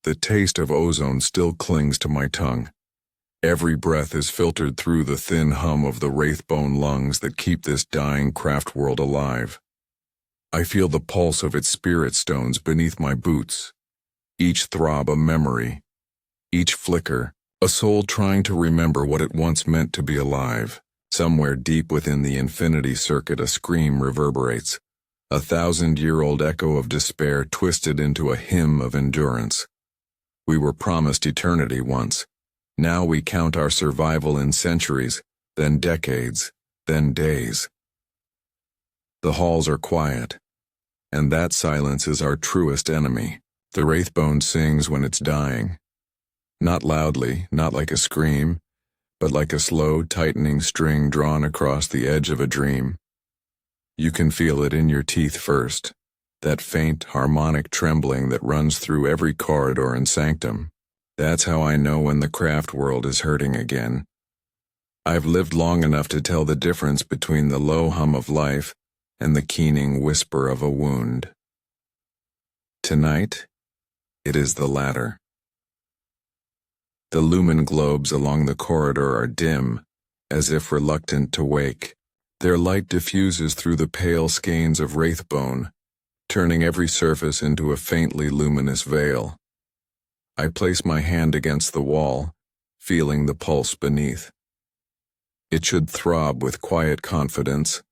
The taste of ozone still clings to my tongue. Every breath is filtered through the thin hum of the wraithbone lungs that keep this dying craft world alive. I feel the pulse of its spirit stones beneath my boots, each throb a memory, each flicker, a soul trying to remember what it once meant to be alive. Somewhere deep within the infinity circuit a scream reverberates, a 1,000-year-old echo of despair twisted into a hymn of endurance. We were promised eternity once. Now we count our survival in centuries, then decades, then days. The halls are quiet, and that silence is our truest enemy. The wraithbone sings when it's dying. Not loudly, not like a scream, but like a slow, tightening string drawn across the edge of a dream. You can feel it in your teeth first, that faint, harmonic trembling that runs through every corridor and sanctum. That's how I know when the craft world is hurting again. I've lived long enough to tell the difference between the low hum of life and the keening whisper of a wound. Tonight, it is the latter. The lumen globes along the corridor are dim, as if reluctant to wake. Their light diffuses through the pale skeins of wraithbone, turning every surface into a faintly luminous veil. I place my hand against the wall, feeling the pulse beneath. It should throb with quiet confidence,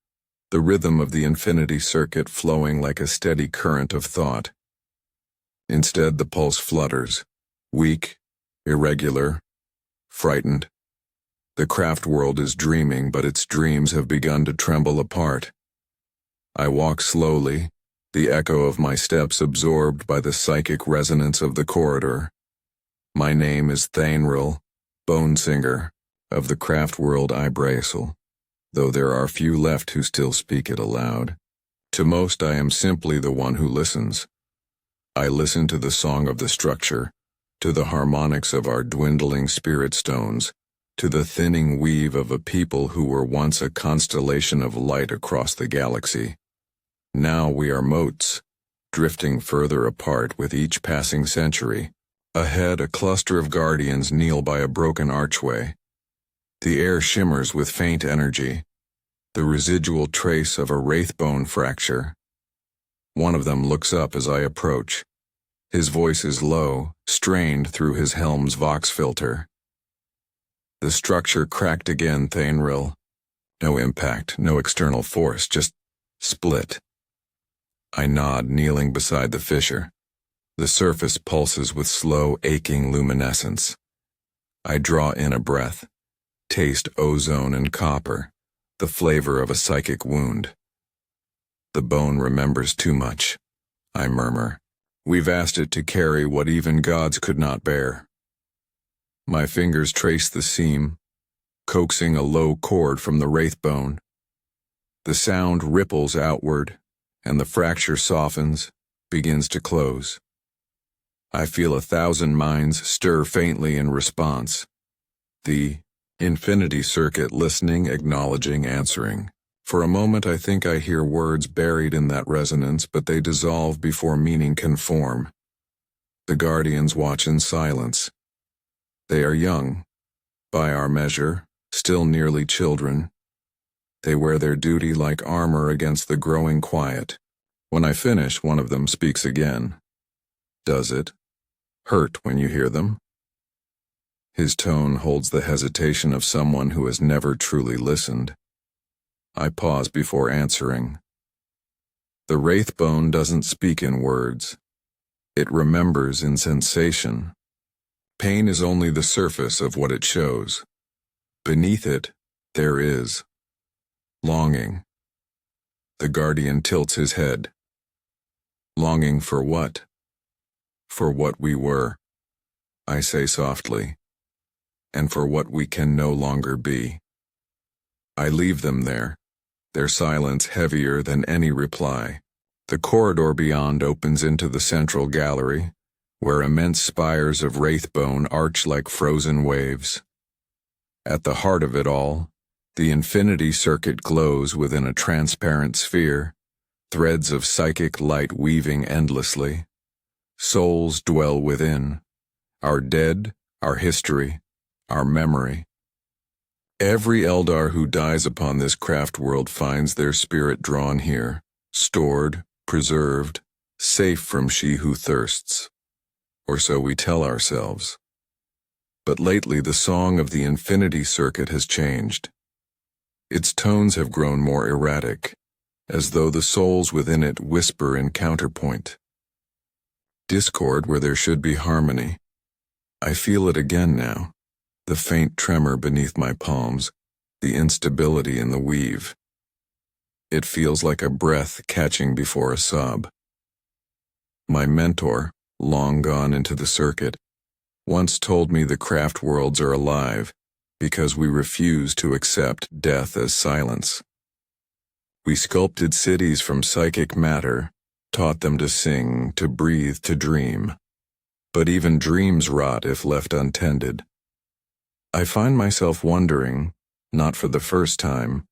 the rhythm of the infinity circuit flowing like a steady current of thought. Instead, the pulse flutters, weak, irregular, frightened. The craft world is dreaming, but its dreams have begun to tremble apart. I walk slowly, the echo of my steps absorbed by the psychic resonance of the corridor. My name is Thainril, Bone Singer, of the craft world Ibrasil, though there are few left who still speak it aloud. To most I am simply the one who listens. I listen to the song of the structure, to the harmonics of our dwindling spirit stones, to the thinning weave of a people who were once a constellation of light across the galaxy. Now we are motes, drifting further apart with each passing century. Ahead, a cluster of guardians kneel by a broken archway. The air shimmers with faint energy, the residual trace of a wraithbone fracture. One of them looks up as I approach. His voice is low, strained through his helm's vox filter. The structure cracked again, Thainril. No impact, no external force, just split. I nod, kneeling beside the fissure. The surface pulses with slow, aching luminescence. I draw in a breath, taste ozone and copper, the flavor of a psychic wound. The bone remembers too much, I murmur. We've asked it to carry what even gods could not bear. My fingers trace the seam, coaxing a low chord from the wraithbone. The sound ripples outward, and the fracture softens, begins to close. I feel 1,000 minds stir faintly in response. The infinity circuit listening, acknowledging, answering. For a moment I think I hear words buried in that resonance, but they dissolve before meaning can form. The guardians watch in silence. They are young, by our measure, still nearly children. They wear their duty like armor against the growing quiet. When I finish, one of them speaks again. Does it hurt when you hear them? His tone holds the hesitation of someone who has never truly listened. I pause before answering. The wraithbone doesn't speak in words. It remembers in sensation. Pain is only the surface of what it shows. Beneath it, there is longing. The guardian tilts his head. Longing for what? For what we were, I say softly, and for what we can no longer be. I leave them there, their silence heavier than any reply. The corridor beyond opens into the central gallery, where immense spires of wraithbone arch like frozen waves. At the heart of it all, the infinity circuit glows within a transparent sphere, threads of psychic light weaving endlessly. Souls dwell within. Our dead, our history, our memory. Every Eldar who dies upon this craft world finds their spirit drawn here, stored, preserved, safe from she who thirsts. Or so we tell ourselves. But lately the song of the Infinity Circuit has changed. Its tones have grown more erratic, as though the souls within it whisper in counterpoint. Discord where there should be harmony. I feel it again now, the faint tremor beneath my palms, the instability in the weave. It feels like a breath catching before a sob. My mentor, long gone into the circuit, once told me the craft worlds are alive because we refuse to accept death as silence. We sculpted cities from psychic matter, taught them to sing, to breathe, to dream. But even dreams rot if left untended. I find myself wondering, not for the first time,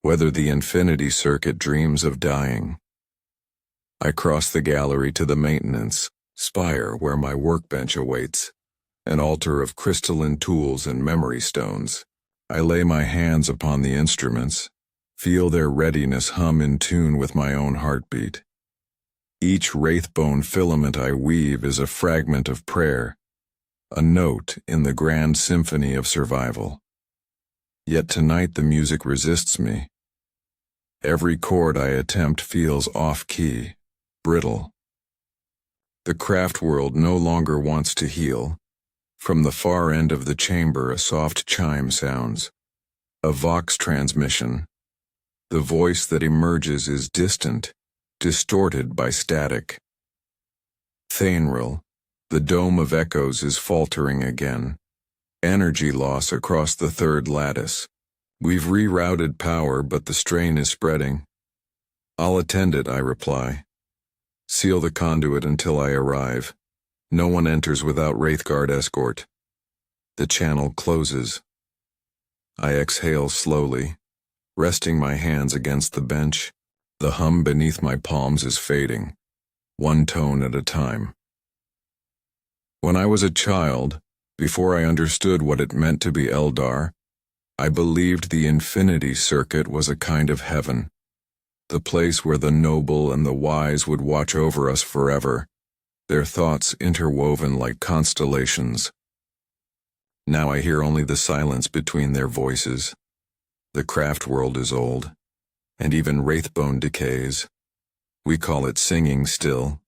whether the Infinity Circuit dreams of dying. I cross the gallery to the maintenance spire where my workbench awaits, an altar of crystalline tools and memory stones. I lay my hands upon the instruments, feel their readiness hum in tune with my own heartbeat. Each wraithbone filament I weave is a fragment of prayer, a note in the grand symphony of survival. Yet tonight the music resists me. Every chord I attempt feels off-key, brittle. The craft world no longer wants to heal. From the far end of the chamber a soft chime sounds, a vox transmission. The voice that emerges is distant, distorted by static. Thainril, the dome of echoes is faltering again. Energy loss across the third lattice. We've rerouted power, but the strain is spreading. I'll attend it, I reply. Seal the conduit until I arrive. No one enters without Wraithguard escort. The channel closes. I exhale slowly, resting my hands against the bench. The hum beneath my palms is fading, one tone at a time. When I was a child, before I understood what it meant to be Eldar, I believed the Infinity Circuit was a kind of heaven, the place where the noble and the wise would watch over us forever, their thoughts interwoven like constellations. Now I hear only the silence between their voices. The craft world is old, and even Wraithbone decays. We call it singing still,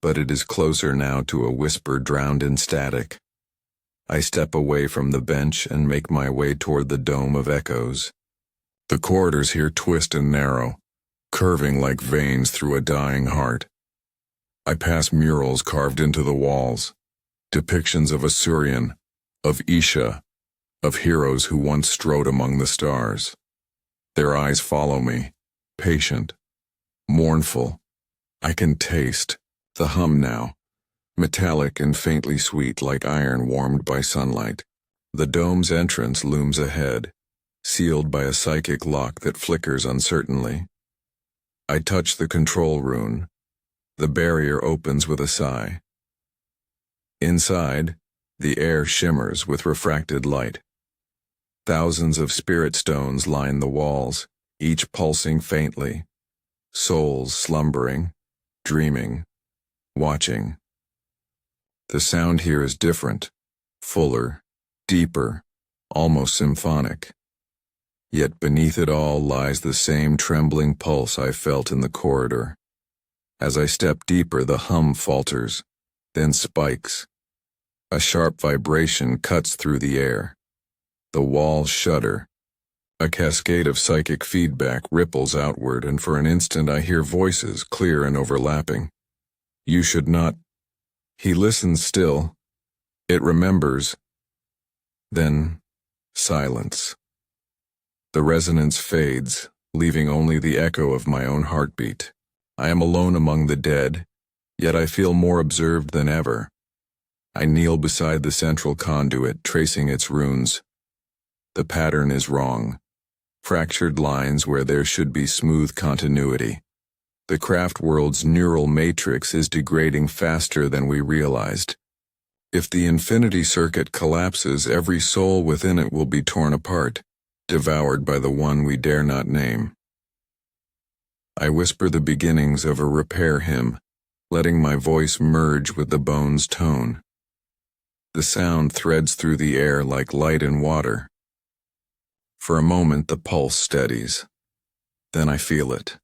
but it is closer now to a whisper drowned in static. I step away from the bench and make my way toward the dome of echoes. The corridors here twist and narrow, curving like veins through a dying heart. I pass murals carved into the walls, depictions of Assyrian, of Isha, of heroes who once strode among the stars. Their eyes follow me, patient, mournful. I can taste the hum now, metallic and faintly sweet like iron warmed by sunlight. The dome's entrance looms ahead, sealed by a psychic lock that flickers uncertainly. I touch the control rune. The barrier opens with a sigh. Inside, the air shimmers with refracted light. Thousands of spirit stones line the walls, each pulsing faintly. Souls slumbering, dreaming, watching. The sound here is different, fuller, deeper, almost symphonic. Yet beneath it all lies the same trembling pulse I felt in the corridor. As I step deeper, the hum falters, then spikes. A sharp vibration cuts through the air. The walls shudder. A cascade of psychic feedback ripples outward, and for an instant I hear voices, clear and overlapping. You should not. He listens still. It remembers. Then, silence. The resonance fades, leaving only the echo of my own heartbeat. I am alone among the dead, yet I feel more observed than ever. I kneel beside the central conduit, tracing its runes. The pattern is wrong. Fractured lines where there should be smooth continuity. The craft world's neural matrix is degrading faster than we realized. If the infinity circuit collapses, every soul within it will be torn apart, devoured by the one we dare not name. I whisper the beginnings of a repair hymn, letting my voice merge with the bone's tone. The sound threads through the air like light in water. For a moment the pulse steadies. Then I feel it.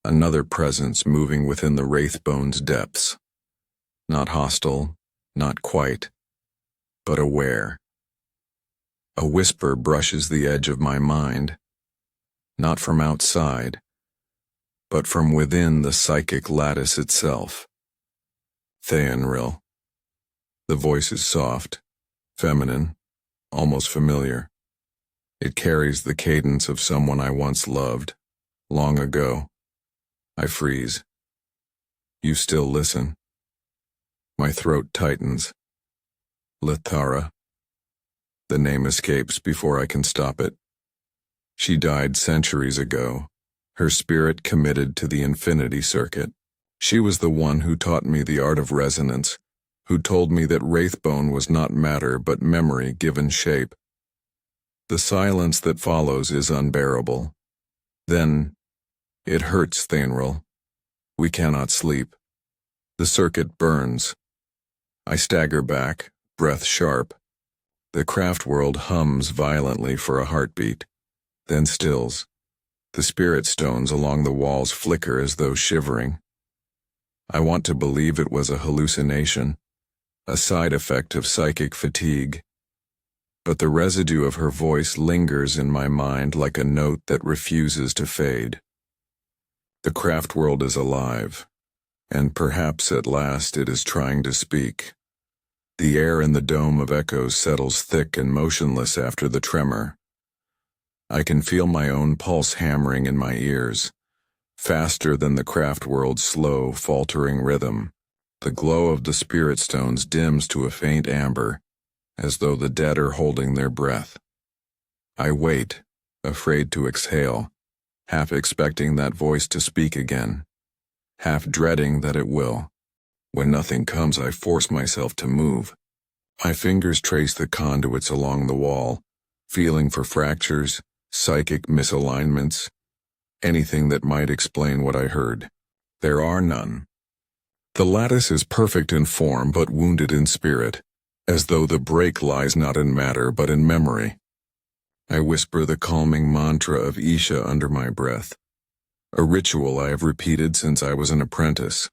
Another presence moving within the wraithbone's depths. Not hostile, not quite, but aware. A whisper brushes the edge of my mind, not from outside, but from within the psychic lattice itself. Theanril. The voice is soft, feminine, almost familiar. It carries the cadence of someone I once loved, long ago. I freeze. You still listen. My throat tightens. Lithara. The name escapes before I can stop it. She died centuries ago, her spirit committed to the infinity circuit. She was the one who taught me the art of resonance, who told me that wraithbone was not matter but memory given shape. The silence that follows is unbearable. Then, it hurts, Theanril. We cannot sleep. The circuit burns. I stagger back, breath sharp. The craft world hums violently for a heartbeat, then stills. The spirit stones along the walls flicker as though shivering. I want to believe it was a hallucination, a side effect of psychic fatigue. But the residue of her voice lingers in my mind like a note that refuses to fade. The craft world is alive, and perhaps at last it is trying to speak. The air in the dome of echoes settles thick and motionless after the tremor. I can feel my own pulse hammering in my ears, faster than the craft world's slow, faltering rhythm. The glow of the spirit stones dims to a faint amber, as though the dead are holding their breath. I wait, afraid to exhale, half expecting that voice to speak again, half dreading that it will. When nothing comes, I force myself to move. My fingers trace the conduits along the wall, feeling for fractures, psychic misalignments, anything that might explain what I heard. There are none. The lattice is perfect in form but wounded in spirit, as though the break lies not in matter but in memory. I whisper the calming mantra of Isha under my breath, a ritual I have repeated since I was an apprentice.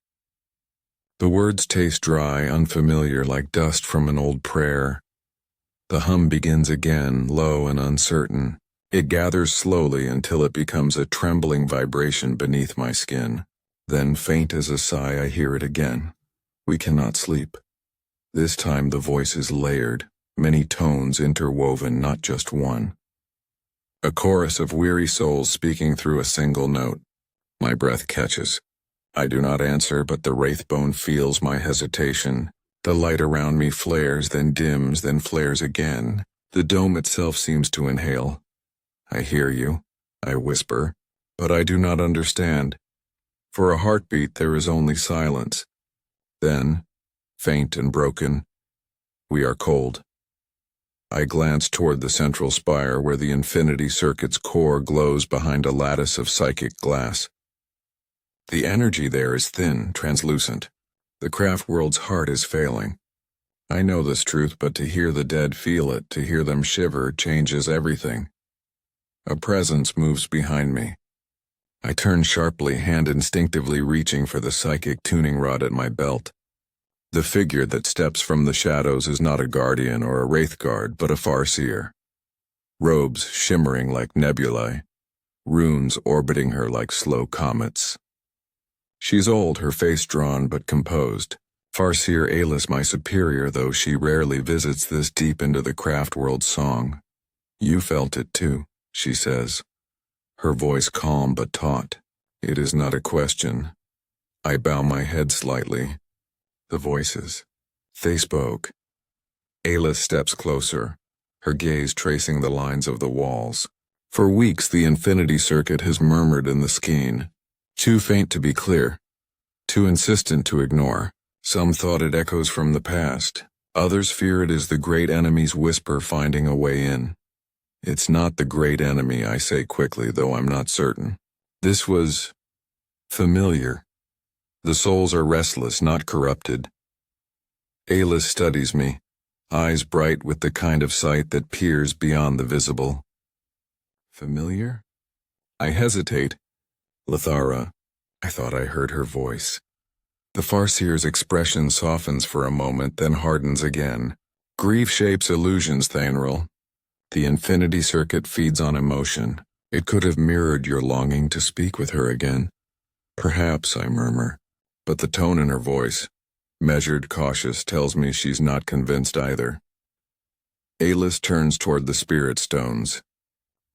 The words taste dry, unfamiliar, like dust from an old prayer. The hum begins again, low and uncertain. It gathers slowly until it becomes a trembling vibration beneath my skin. Then, faint as a sigh, I hear it again. We cannot sleep. This time the voice is layered, many tones interwoven, not just one. A chorus of weary souls speaking through a single note. My breath catches. I do not answer, but the wraithbone feels my hesitation. The light around me flares, then dims, then flares again. The dome itself seems to inhale. I hear you, I whisper, but I do not understand. For a heartbeat there is only silence. Then, faint and broken, we are cold. I glance toward the central spire where the infinity circuit's core glows behind a lattice of psychic glass. The energy there is thin, translucent. The craft world's heart is failing. I know this truth, but to hear the dead feel it, to hear them shiver, changes everything. A presence moves behind me. I turn sharply, hand instinctively reaching for the psychic tuning rod at my belt. The figure that steps from the shadows is not a guardian or a wraith guard, but a farseer. Robes shimmering like nebulae, runes orbiting her like slow comets. She's old, her face drawn but composed. Farseer Aylis, my superior, though she rarely visits this deep into the craft world's song. You felt it too, she says. Her voice calm but taut. It is not a question. I bow my head slightly. The voices. They spoke. Aylis steps closer, her gaze tracing the lines of the walls. For weeks the infinity circuit has murmured in the skein. Too faint to be clear, too insistent to ignore. Some thought it echoes from the past. Others fear it is the great enemy's whisper finding a way in. It's not the great enemy, I say quickly, though I'm not certain. This was familiar. The souls are restless, not corrupted. Ayla studies me, eyes bright with the kind of sight that peers beyond the visible. Familiar? I hesitate. Lithara. I thought I heard her voice. The Farseer's expression softens for a moment, then hardens again. Grief shapes illusions, Thanril. The infinity circuit feeds on emotion. It could have mirrored your longing to speak with her again. Perhaps, I murmur, but the tone in her voice, measured, cautious, tells me she's not convinced either. Ayla turns toward the spirit stones.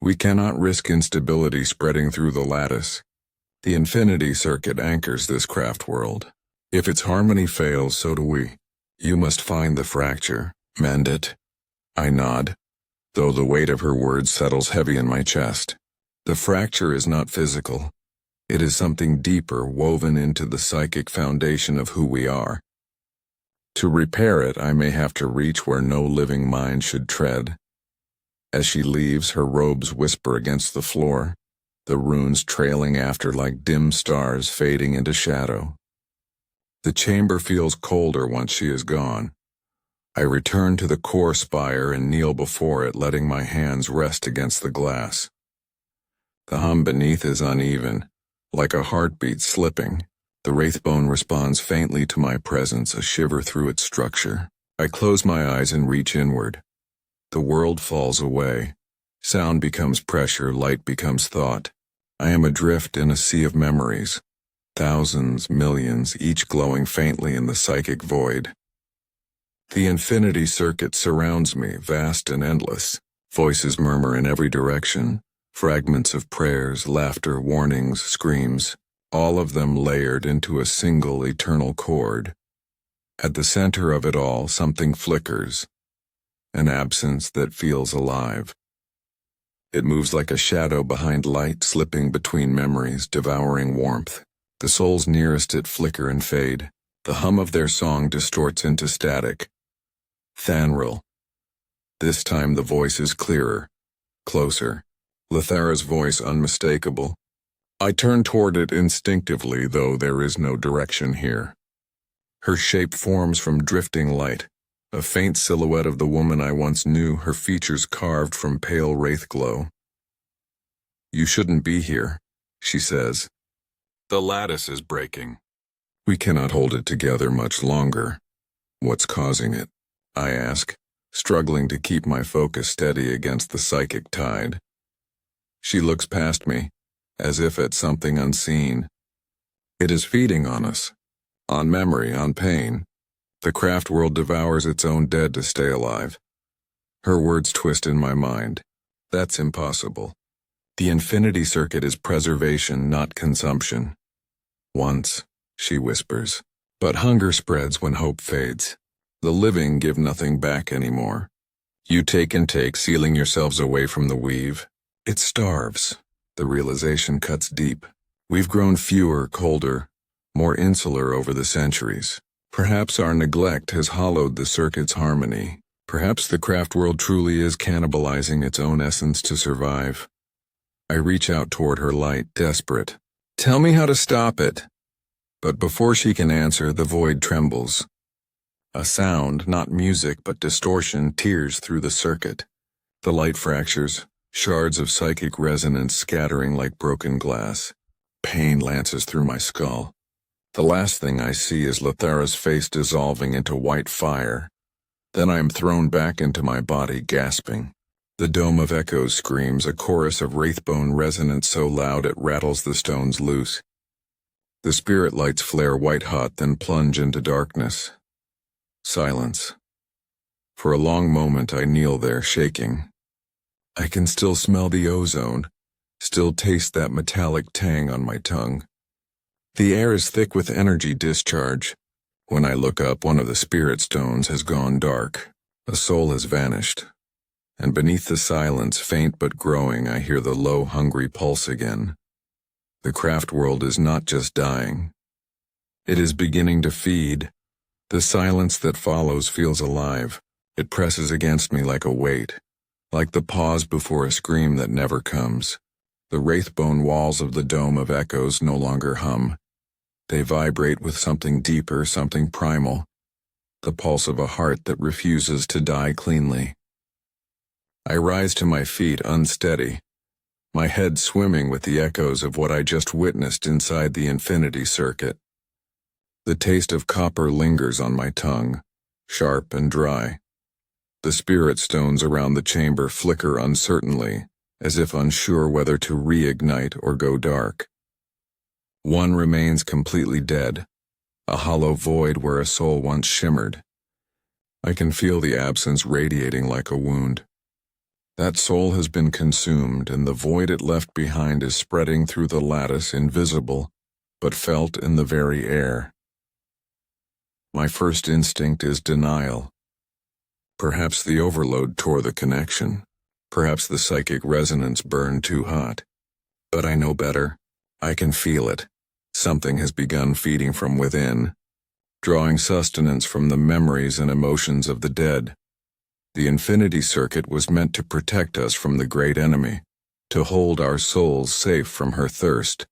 We cannot risk instability spreading through the lattice. The infinity circuit anchors this craft world. If its harmony fails, so do we. You must find the fracture, mend it. I nod, though the weight of her words settles heavy in my chest. The fracture is not physical. It is something deeper, woven into the psychic foundation of who we are. To repair it, I may have to reach where no living mind should tread. As she leaves, her robes whisper against the floor, the runes trailing after like dim stars fading into shadow. The chamber feels colder once she is gone. I return to the core spire and kneel before it, letting my hands rest against the glass. The hum beneath is uneven, like a heartbeat slipping. The wraithbone responds faintly to my presence, a shiver through its structure. I close my eyes and reach inward. The world falls away. Sound becomes pressure, light becomes thought. I am adrift in a sea of memories. Thousands, millions, each glowing faintly in the psychic void. The infinity circuit surrounds me, vast and endless. Voices murmur in every direction. Fragments of prayers, laughter, warnings, screams, all of them layered into a single eternal chord. At the center of it all, something flickers. An absence that feels alive. It moves like a shadow behind light, slipping between memories, devouring warmth. The souls nearest it flicker and fade. The hum of their song distorts into static. Thanril. This time the voice is clearer, closer. Lithara's voice unmistakable. I turn toward it instinctively, though there is no direction here. Her shape forms from drifting light, a faint silhouette of the woman I once knew, her features carved from pale wraith glow. You shouldn't be here, she says. The lattice is breaking. We cannot hold it together much longer. What's causing it? I ask, struggling to keep my focus steady against the psychic tide. She looks past me, as if at something unseen. It is feeding on us, on memory, on pain. The craft world devours its own dead to stay alive. Her words twist in my mind. That's impossible. The infinity circuit is preservation, not consumption. Once, she whispers, but hunger spreads when hope fades. The living give nothing back anymore. You take and take, sealing yourselves away from the weave. It starves. The realization cuts deep. We've grown fewer, colder, more insular over the centuries. Perhaps our neglect has hollowed the circuit's harmony. Perhaps the craft world truly is cannibalizing its own essence to survive. I reach out toward her light, desperate. Tell me how to stop it. But before she can answer, the void trembles. A sound, not music but distortion, tears through the circuit. The light fractures, shards of psychic resonance scattering like broken glass. Pain lances through my skull. The last thing I see is Lithara's face dissolving into white fire. Then I am thrown back into my body, gasping. The dome of echoes screams, a chorus of wraithbone resonance so loud it rattles the stones loose. The spirit lights flare white-hot, then plunge into darkness. Silence. For a long moment I kneel there, shaking. I can still smell the ozone, still taste that metallic tang on my tongue. The air is thick with energy discharge. When I look up, one of the spirit stones has gone dark. A soul has vanished. And beneath the silence, faint but growing, I hear the low, hungry pulse again. The craft world is not just dying. It is beginning to feed. The silence that follows feels alive. It presses against me like a weight, like the pause before a scream that never comes. The wraithbone walls of the dome of echoes no longer hum. They vibrate with something deeper, something primal, the pulse of a heart that refuses to die cleanly. I rise to my feet unsteady, my head swimming with the echoes of what I just witnessed inside the infinity circuit. The taste of copper lingers on my tongue, sharp and dry. The spirit stones around the chamber flicker uncertainly, as if unsure whether to reignite or go dark. One remains completely dead, a hollow void where a soul once shimmered. I can feel the absence radiating like a wound. That soul has been consumed, and the void it left behind is spreading through the lattice, invisible, but felt in the very air. My first instinct is denial. Perhaps the overload tore the connection. Perhaps the psychic resonance burned too hot. But I know better. I can feel it. Something has begun feeding from within, drawing sustenance from the memories and emotions of the dead. The infinity circuit was meant to protect us from the great enemy, to hold our souls safe from her thirst.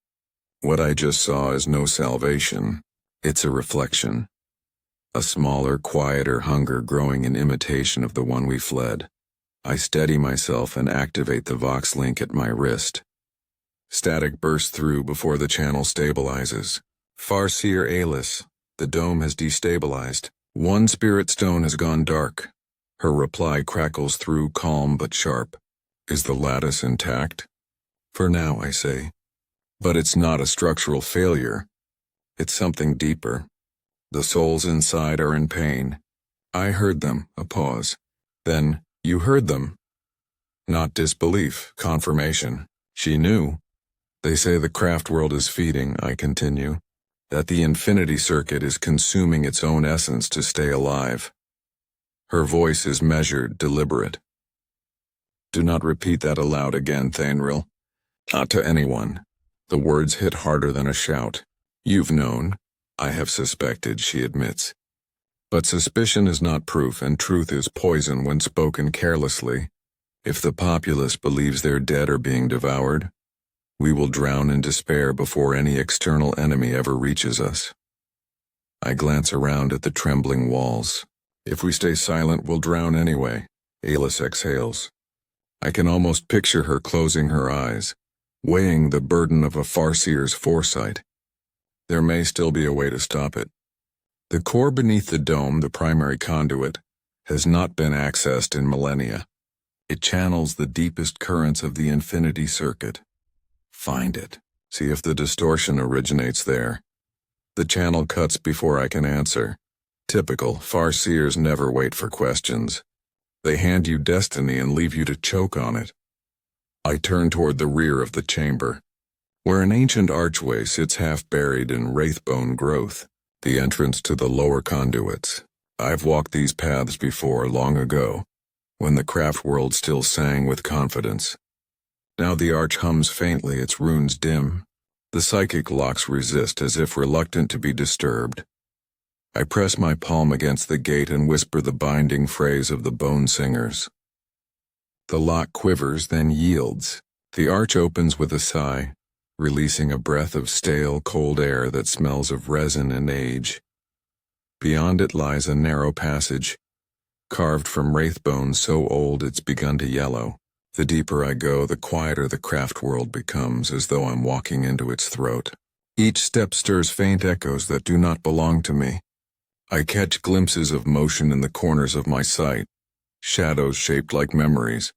What I just saw is no salvation. It's a reflection. A smaller, quieter hunger growing in imitation of the one we fled. I steady myself and activate the Vox link at my wrist. Static bursts through before the channel stabilizes. Farseer Alis, the dome has destabilized. One spirit stone has gone dark. Her reply crackles through, calm but sharp. Is the lattice intact? For now, I say. But it's not a structural failure. It's something deeper. The souls inside are in pain. I heard them, a pause. Then, you heard them. Not disbelief, confirmation. She knew. They say the craft world is feeding, I continue. That the infinity circuit is consuming its own essence to stay alive. Her voice is measured, deliberate. Do not repeat that aloud again, Thainril. Not to anyone. The words hit harder than a shout. You've known. I have suspected, she admits. But suspicion is not proof, and truth is poison when spoken carelessly. If the populace believes their dead are being devoured, we will drown in despair before any external enemy ever reaches us. I glance around at the trembling walls. If we stay silent, we'll drown anyway. Alis exhales. I can almost picture her closing her eyes, weighing the burden of a Farseer's foresight. There may still be a way to stop it. The core beneath the dome, the primary conduit, has not been accessed in millennia. It channels the deepest currents of the infinity circuit. Find it. See if the distortion originates there. The channel cuts before I can answer. Typical, Farseers never wait for questions. They hand you destiny and leave you to choke on it. I turn toward the rear of the chamber, where an ancient archway sits half buried in wraithbone growth, the entrance to the lower conduits. I've walked these paths before, long ago, when the craft world still sang with confidence. Now the arch hums faintly, its runes dim. The psychic locks resist as if reluctant to be disturbed. I press my palm against the gate and whisper the binding phrase of the bone singers. The lock quivers, then yields. The arch opens with a sigh, releasing a breath of stale, cold air that smells of resin and age. Beyond it lies a narrow passage, carved from wraithbone so old it's begun to yellow. The deeper I go, the quieter the craft world becomes, as though I'm walking into its throat. Each step stirs faint echoes that do not belong to me. I catch glimpses of motion in the corners of my sight, shadows shaped like memories,